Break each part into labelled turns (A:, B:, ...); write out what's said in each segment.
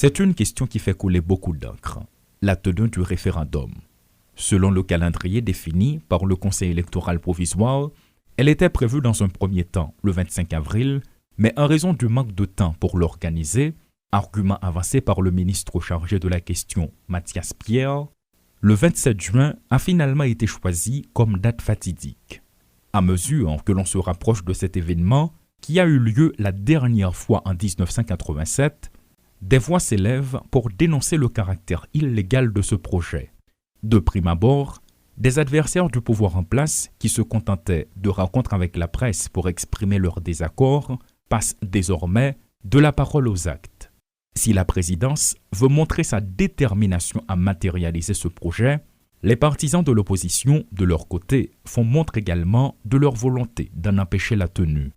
A: C'est une question qui fait couler beaucoup d'encre, la tenue du référendum. Selon le calendrier défini par le Conseil électoral provisoire, elle était prévue dans un premier temps le 25 avril, mais en raison du manque de temps pour l'organiser, argument avancé par le ministre chargé de la question, Mathias Pierre, le 27 juin a finalement été choisi comme date fatidique. À mesure que l'on se rapproche de cet événement, qui a eu lieu la dernière fois en 1987, des voix s'élèvent pour dénoncer le caractère illégal de ce projet. De prime abord, des adversaires du pouvoir en place qui se contentaient de rencontres avec la presse pour exprimer leur désaccord passent désormais de la parole aux actes. Si la présidence veut montrer sa détermination à matérialiser ce projet, les partisans de l'opposition, de leur côté, font montre également de leur volonté d'en empêcher la tenue.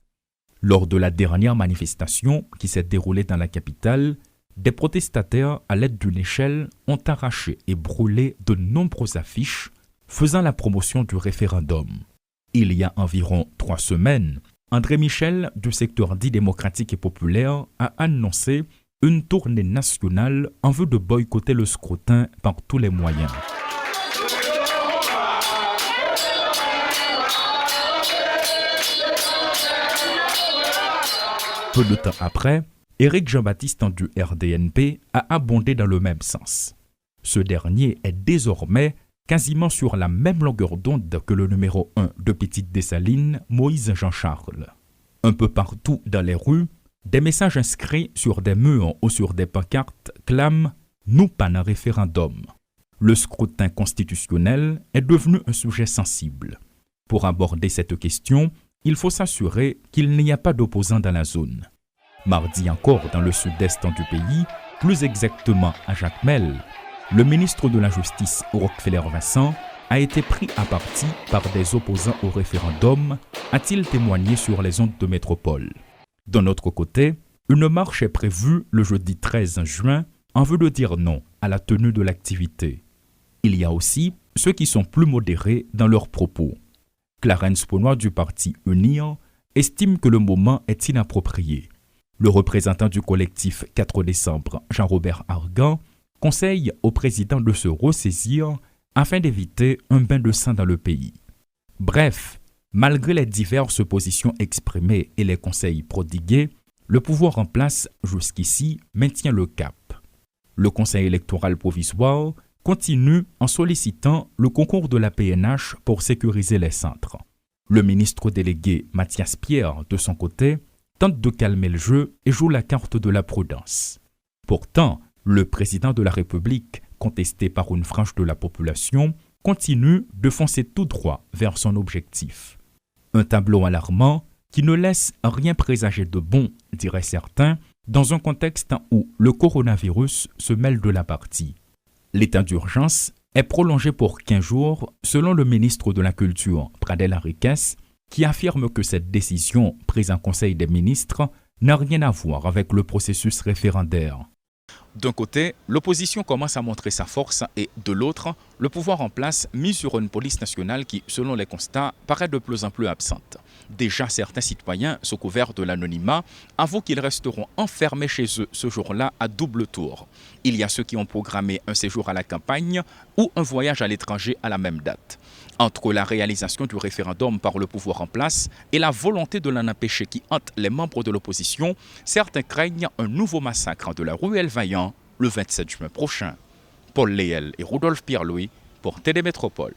A: Lors de la dernière manifestation qui s'est déroulée dans la capitale, des protestataires, à l'aide d'une échelle, ont arraché et brûlé de nombreuses affiches faisant la promotion du référendum. Il y a environ 3 semaines, André Michel, du secteur dit démocratique et populaire, a annoncé une tournée nationale en vue de boycotter le scrutin par tous les moyens. Peu de temps après, Éric Jean-Baptiste du RDNP a abondé dans le même sens. Ce dernier est désormais quasiment sur la même longueur d'onde que le numéro 1 de Petite Dessalines, Moïse Jean-Charles. Un peu partout dans les rues, des messages inscrits sur des murs ou sur des pancartes clament « Nous pas un référendum ». Le scrutin constitutionnel est devenu un sujet sensible. Pour aborder cette question, il faut s'assurer qu'il n'y a pas d'opposants dans la zone. Mardi encore, dans le sud-est du pays, plus exactement à Jacmel, le ministre de la Justice, Rockefeller Vincent, a été pris à partie par des opposants au référendum, a-t-il témoigné sur les ondes de métropole. D'un autre côté, une marche est prévue le jeudi 13 juin en vue de dire non à la tenue de l'activité. Il y a aussi ceux qui sont plus modérés dans leurs propos. Clarence Paunois du parti UNIR estime que le moment est inapproprié. Le représentant du collectif 4 décembre, Jean-Robert Argan, conseille au président de se ressaisir afin d'éviter un bain de sang dans le pays. Bref, malgré les diverses positions exprimées et les conseils prodigués, le pouvoir en place jusqu'ici maintient le cap. Le Conseil électoral provisoire continue en sollicitant le concours de la PNH pour sécuriser les centres. Le ministre délégué Mathias Pierre, de son côté, tente de calmer le jeu et joue la carte de la prudence. Pourtant, le président de la République, contesté par une frange de la population, continue de foncer tout droit vers son objectif. Un tableau alarmant qui ne laisse rien présager de bon, diraient certains, dans un contexte où le coronavirus se mêle de la partie. L'état d'urgence est prolongé pour 15 jours, selon le ministre de la Culture, Pradel Henriques, qui affirme que cette décision, prise en Conseil des ministres, n'a rien à voir avec le processus référendaire. D'un côté, l'opposition commence à montrer sa force et, de l'autre, le pouvoir en place mise sur une police nationale qui, selon les constats, paraît de plus en plus absente. Déjà, certains citoyens, sous couvert de l'anonymat, avouent qu'ils resteront enfermés chez eux ce jour-là à double tour. Il y a ceux qui ont programmé un séjour à la campagne ou un voyage à l'étranger à la même date. Entre la réalisation du référendum par le pouvoir en place et la volonté de l'en empêcher qui hante les membres de l'opposition, certains craignent un nouveau massacre de la ruelle Vaillant le 27 juin prochain. Paul Léel et Rudolph Pierre-Louis pour TD Métropole.